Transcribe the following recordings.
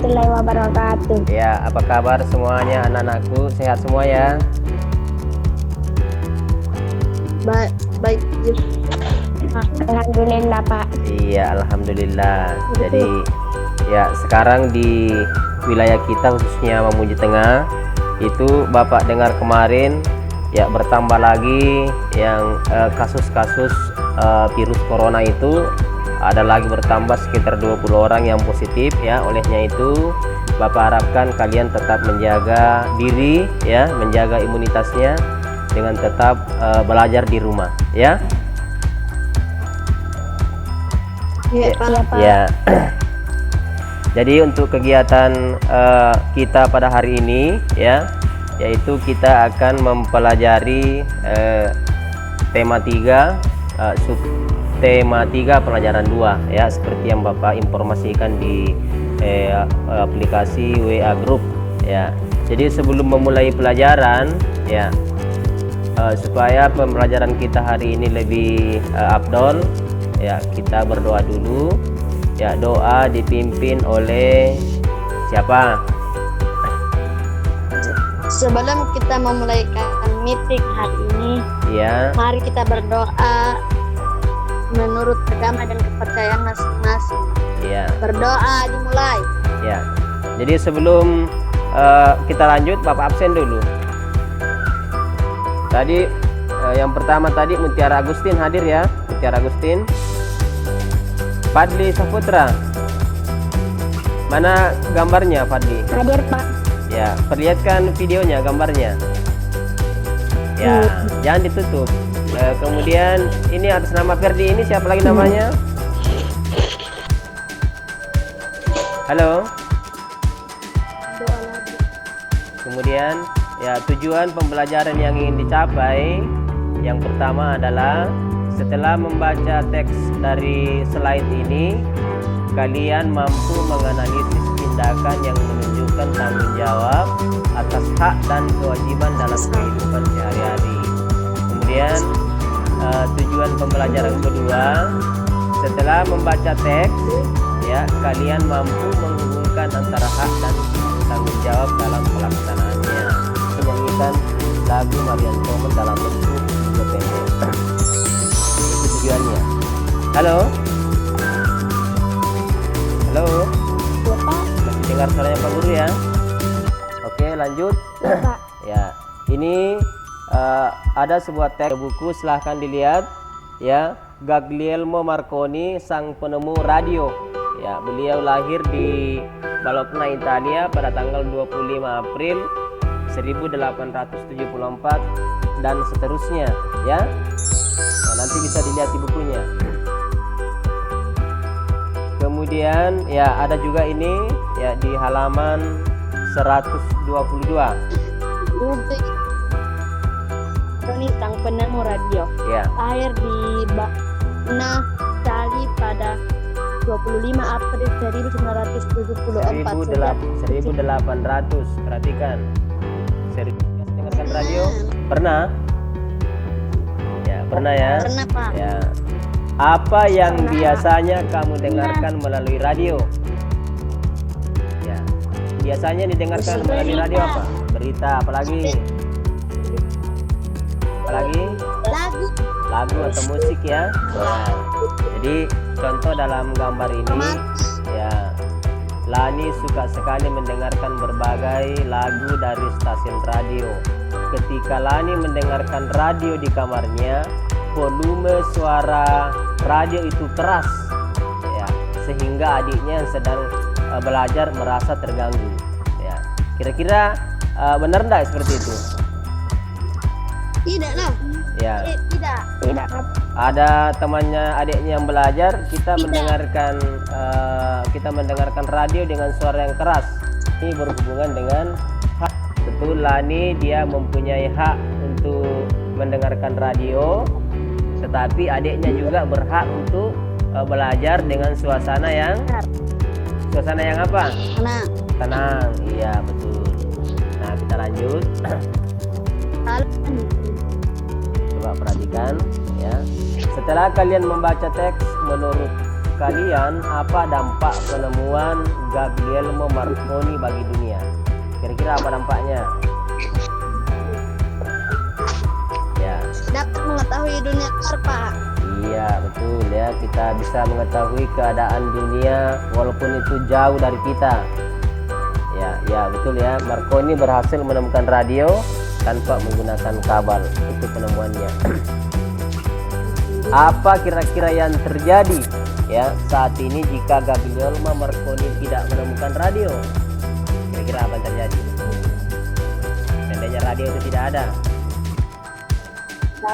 warahmatullahi wabarakatuh. Ya, apa kabar semuanya anak-anakku? Sehat semua ya? Baik. Alhamdulillah Pak. Iya, alhamdulillah. Jadi ya sekarang di wilayah kita khususnya Mamuju Tengah itu Bapak dengar kemarin ya bertambah lagi yang kasus-kasus virus corona itu ada lagi bertambah sekitar 20 orang yang positif ya. Olehnya itu Bapak harapkan kalian tetap menjaga diri ya, menjaga imunitasnya dengan tetap belajar di rumah ya. Iya, Pak. Ya. Jadi untuk kegiatan kita pada hari ini ya, yaitu kita akan mempelajari tema 3 tema 3 pelajaran 2 ya, seperti yang Bapak informasikan di aplikasi WA Group ya. Jadi sebelum memulai pelajaran ya, supaya pembelajaran kita hari ini lebih afdol ya, kita berdoa dulu ya. Doa dipimpin oleh siapa? Sebelum kita memulaikan meeting hari ini, Ya. mari kita berdoa menurut agama dan kepercayaan masing-masing. Ya. Berdoa dimulai. Ya. Jadi sebelum kita lanjut, Bapak absen dulu. Tadi yang pertama tadi Mutiara Agustin hadir ya. Mutiara Agustin. Fadli Saputra. Mana gambarnya Fadli? Hadir Pak. Ya, perlihatkan videonya, gambarnya. Ya, jangan ditutup. Kemudian ini atas nama Ferdi, ini siapa lagi namanya? Halo. Kemudian ya, tujuan pembelajaran yang ingin dicapai yang pertama adalah setelah membaca teks dari slide ini, kalian mampu menganalisis tindakan yang menunjukkan tanggung jawab atas hak dan kewajiban dalam kehidupan sehari-hari. Kemudian tujuan pembelajaran kedua, setelah membaca teks ya, kalian mampu menghubungkan antara hak dan tanggung jawab dalam pelaksanaannya. Menyanyikan lagu Marian Komen dalam bentuk video pendek. Itu tujuannya. Halo. Halo. Bapak. Masih dengar suaranya Pak Guru ya? Oke, lanjut. Bapak. Ya, ini ada sebuah teks buku, silahkan dilihat ya. Guglielmo Marconi, sang penemu radio ya. Beliau lahir di Bologna, Italia pada tanggal 25 April 1874 dan seterusnya ya. Nah, nanti bisa dilihat di bukunya. Kemudian ya ada juga ini ya di halaman 122. Ini sang penemu radio. Ya. Lahir di Bologna, Italia pada 25 April 1974. 1800. Perhatikan. Serius dengarkan radio? Pernah? Ya, pernah ya? Pernah, Pak. Ya. Apa yang biasanya kamu dengarkan melalui radio? Ya. Biasanya didengarkan melalui radio apa? Berita, apalagi? Apalagi? Lagu atau musik ya. Nah, jadi contoh dalam gambar ini ya, Lani suka sekali mendengarkan berbagai lagu dari stasiun radio. Ketika Lani mendengarkan radio di kamarnya, volume suara radio itu keras ya, sehingga adiknya yang sedang belajar merasa terganggu ya. Kira-kira benar enggak seperti itu? Tidak lah. Ya. Tidak. Ada temannya, adiknya yang belajar, kita mendengarkan radio dengan suara yang keras. Ini berhubungan dengan hak. Betul, Lani dia mempunyai hak untuk mendengarkan radio, tetapi adiknya juga berhak untuk belajar dengan suasana yang apa? Tenang. Iya, betul. Nah, kita lanjut. Coba perhatikan ya. Setelah kalian membaca teks menurut kalian apa dampak penemuan Guglielmo Marconi bagi dunia? Kira-kira apa dampaknya? Ya. Dapat mengetahui dunia luar, Pak. Iya, betul ya. Kita bisa mengetahui keadaan dunia walaupun itu jauh dari kita. Ya, betul ya. Marconi berhasil menemukan radio tanpa menggunakan kabel. Itu penemuannya. Apa kira-kira yang terjadi ya saat ini jika Guglielmo Marconi tidak menemukan radio? Kira-kira apa yang terjadi? Seandainya radio itu tidak ada.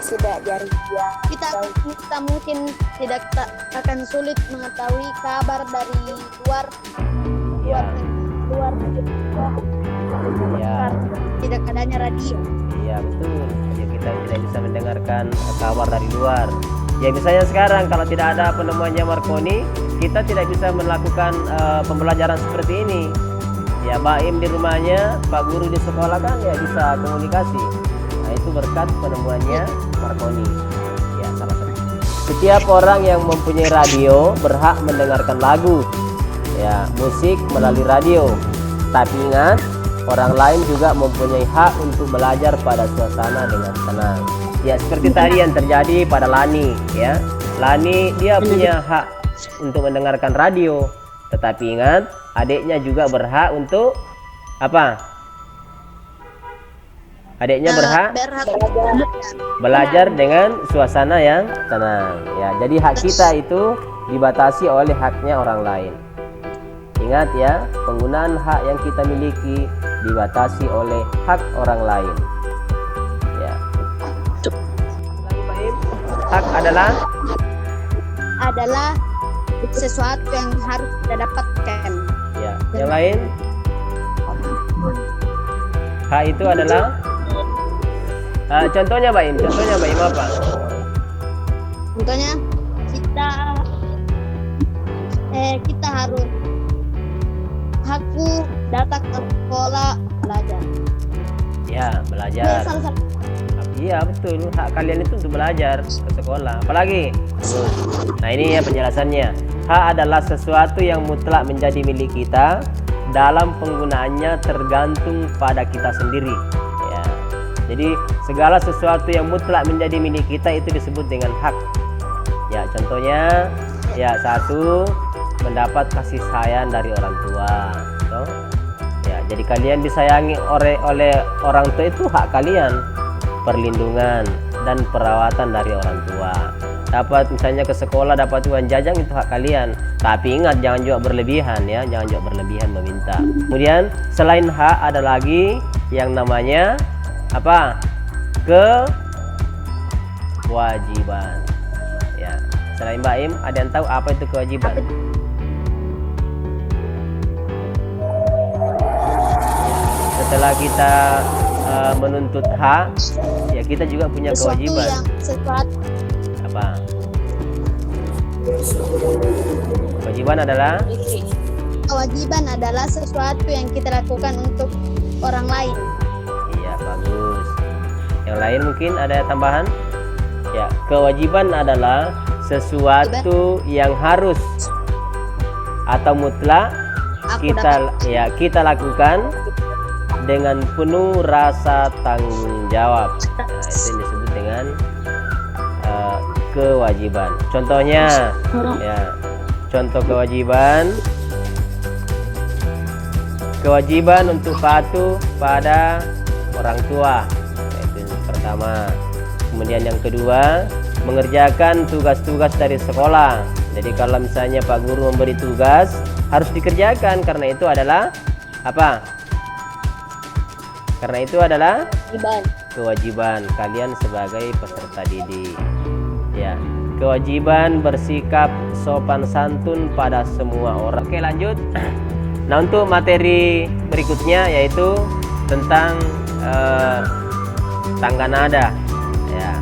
Sudah dari dia. Kita mungkin tidak akan sulit mengetahui kabar dari luar Ya, tidak adanya radio. iya betul. Ya, kita tidak bisa mendengarkan kabar dari luar. Ya misalnya sekarang kalau tidak ada penemuannya Marconi, kita tidak bisa melakukan pembelajaran seperti ini. Ya, Baim di rumahnya, Pak Guru di sekolah kan ya bisa komunikasi. Nah, itu berkat penemuannya Marconi. Ya, salah satu. Setiap orang yang mempunyai radio berhak mendengarkan lagu, ya, musik melalui radio. Tapi ingat, orang lain juga mempunyai hak untuk belajar pada suasana dengan tenang. Ya, seperti tadi yang terjadi pada Lani, ya. Lani dia punya hak untuk mendengarkan radio, tetapi ingat, adiknya juga berhak untuk apa? Adiknya berhak belajar dengan suasana yang tenang. Ya, jadi hak kita itu dibatasi oleh haknya orang lain. Ingat ya, penggunaan hak yang kita miliki dibatasi oleh hak orang lain. Ya. Hak adalah Sesuatu yang harus kita dapatkan. ya. Yang lain? Hak itu adalah contohnya Baim apa? Contohnya kita harus hakku datang ke sekolah belajar. Ya, belajar. Iya betul, hak kalian itu untuk belajar ke sekolah. Apalagi? Nah ini ya penjelasannya. Hak adalah sesuatu yang mutlak menjadi milik kita. Dalam penggunaannya tergantung pada kita sendiri. Ya. Jadi segala sesuatu yang mutlak menjadi milik kita itu disebut dengan hak. Ya, contohnya ya satu, mendapat kasih sayang dari orang tua. Toh? Ya, jadi kalian disayangi oleh orang tua itu hak kalian. Perlindungan dan perawatan dari orang tua. Dapat misalnya ke sekolah dapat uang jajan itu hak kalian. Tapi ingat jangan juga berlebihan ya, jangan juga berlebihan meminta. Kemudian selain hak ada lagi yang namanya apa? Kewajiban. Ya, selain Baim ada yang tahu apa itu kewajiban? Setelah kita menuntut hak, ya kita juga punya kewajiban. Apa? Kewajiban adalah Sesuatu yang kita lakukan untuk orang lain. Iya, bagus. Yang lain mungkin ada tambahan? Ya, kewajiban adalah sesuatu yang harus atau mutlak kita lakukan dengan penuh rasa tanggung jawab. Nah, itu yang disebut dengan kewajiban. Contohnya, ya, contoh kewajiban untuk patuh pada orang tua. Itu yang pertama. Kemudian yang kedua, mengerjakan tugas-tugas dari sekolah. Jadi kalau misalnya Pak Guru memberi tugas, harus dikerjakan karena itu adalah apa? Karena itu adalah kewajiban kalian sebagai peserta didik. Ya, kewajiban bersikap sopan santun pada semua orang. Oke, lanjut. Nah, untuk materi berikutnya yaitu tentang tangga nada. Ya,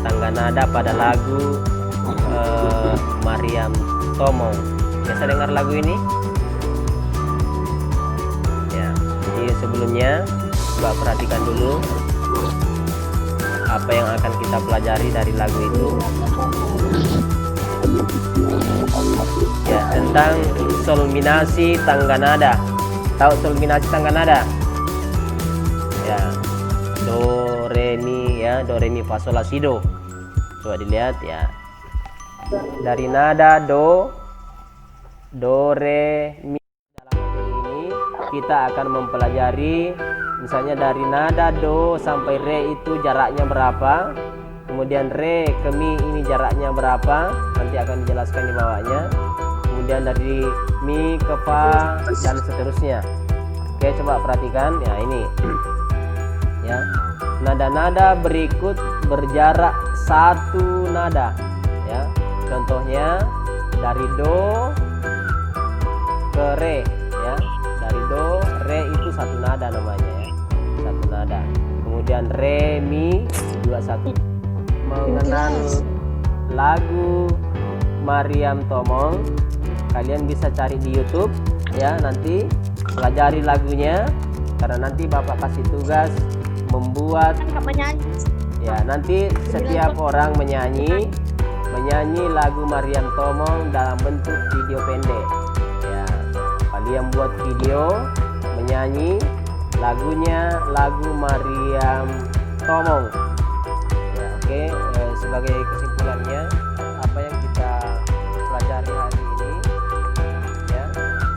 tangga nada pada lagu Mariam Tomong. Biasa dengar lagu ini? Ya, jadi sebelumnya coba perhatikan dulu apa yang akan kita pelajari dari lagu itu. Ya, tentang solminasi tangga nada. Tahu solminasi tangga nada? Ya, do re mi ya, do re mi fa sol la si do. Coba dilihat ya. Dari nada do re mi, dalam materi ini kita akan mempelajari misalnya dari nada do sampai re itu jaraknya berapa, kemudian re ke mi ini jaraknya berapa, nanti akan dijelaskan di bawahnya, kemudian dari mi ke fa dan seterusnya. Oke, coba perhatikan ya, ini ya, nada-nada berikut berjarak satu nada ya. Contohnya dari do ke re ya, dari do re itu satu nada namanya ya, satu nada. Kemudian re mi juga satu. Mengenal lagu Mariam Tomong, kalian bisa cari di YouTube ya, nanti pelajari lagunya, karena nanti Bapak kasih tugas membuat ya, nanti setiap orang menyanyi lagu Mariam Tomong dalam bentuk video pendek ya. Kalian buat video menyanyi lagunya, lagu Mariam Tomong ya. Oke, sebagai kesimpulannya apa yang kita pelajari hari ini ya,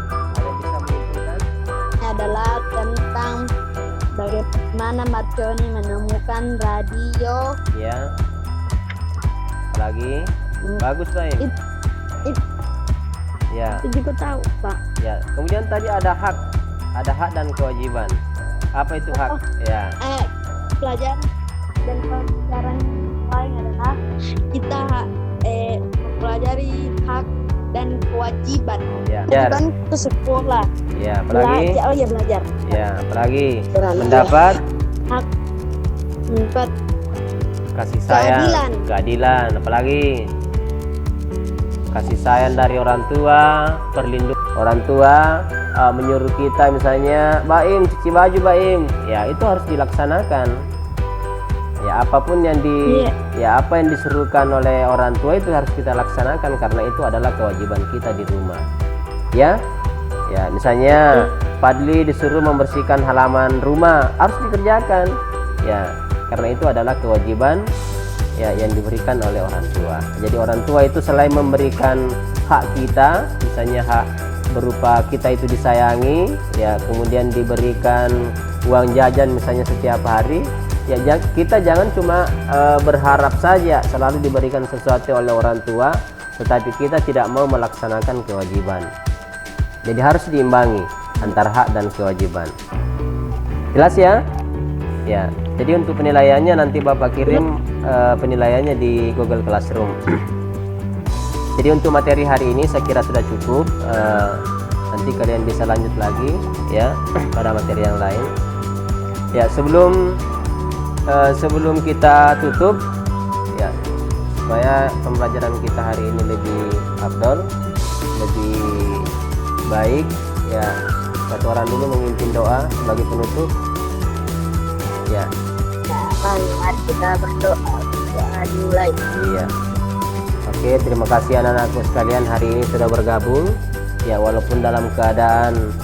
ada yang bisa menyimpulkan? Adalah tentang bagaimana Marconi menemukan radio Ya. Lagi bagus Baim. Ya. Itu juga tahu Pak. Ya. Kemudian tadi ada hak dan kewajiban. Apa itu hak? Ya. Pelajaran dan pelajaran lain adalah kita mempelajari hak dan kewajiban. Ya. Kewajiban ke sekolah. Ya. Apalagi? Belajar, belajar. Ya. Apalagi? Belajar. Mendapat Hak mendapat kasih sayang, keadilan. Apalagi? Kasih sayang dari orang tua, perlindungan orang tua menyuruh kita misalnya, Baim cuci baju Baim, ya itu harus dilaksanakan. Ya apapun yang ya apa yang disuruhkan oleh orang tua itu harus kita laksanakan, karena itu adalah kewajiban kita di rumah. Ya, ya misalnya Fadli disuruh membersihkan halaman rumah, harus dikerjakan. Ya, karena itu adalah kewajiban ya yang diberikan oleh orang tua. Jadi orang tua itu selain memberikan hak kita, misalnya hak berupa kita itu disayangi ya, kemudian diberikan uang jajan misalnya setiap hari ya, kita jangan cuma berharap saja selalu diberikan sesuatu oleh orang tua, tetapi kita tidak mau melaksanakan kewajiban. Jadi harus diimbangi antara hak dan kewajiban. Jelas ya? Ya, jadi untuk penilaiannya nanti Bapak kirim penilaiannya di Google Classroom. Jadi untuk materi hari ini saya kira sudah cukup. Nanti kalian bisa lanjut lagi ya pada materi yang lain. Ya, sebelum kita tutup ya, supaya pembelajaran kita hari ini lebih afdol, lebih baik ya, satu orang dulu memimpin doa sebagai penutup. Ya. Mari kita berdoa. Dimulai. Iya. Oke, terima kasih anak-anakku sekalian hari ini sudah bergabung. Ya, walaupun dalam keadaan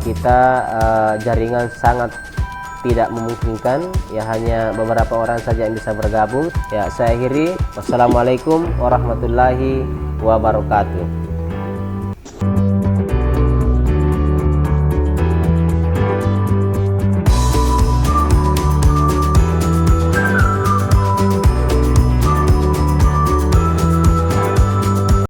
kita jaringan sangat tidak memungkinkan, ya hanya beberapa orang saja yang bisa bergabung. Ya, saya akhiri. Wassalamualaikum warahmatullahi wabarakatuh.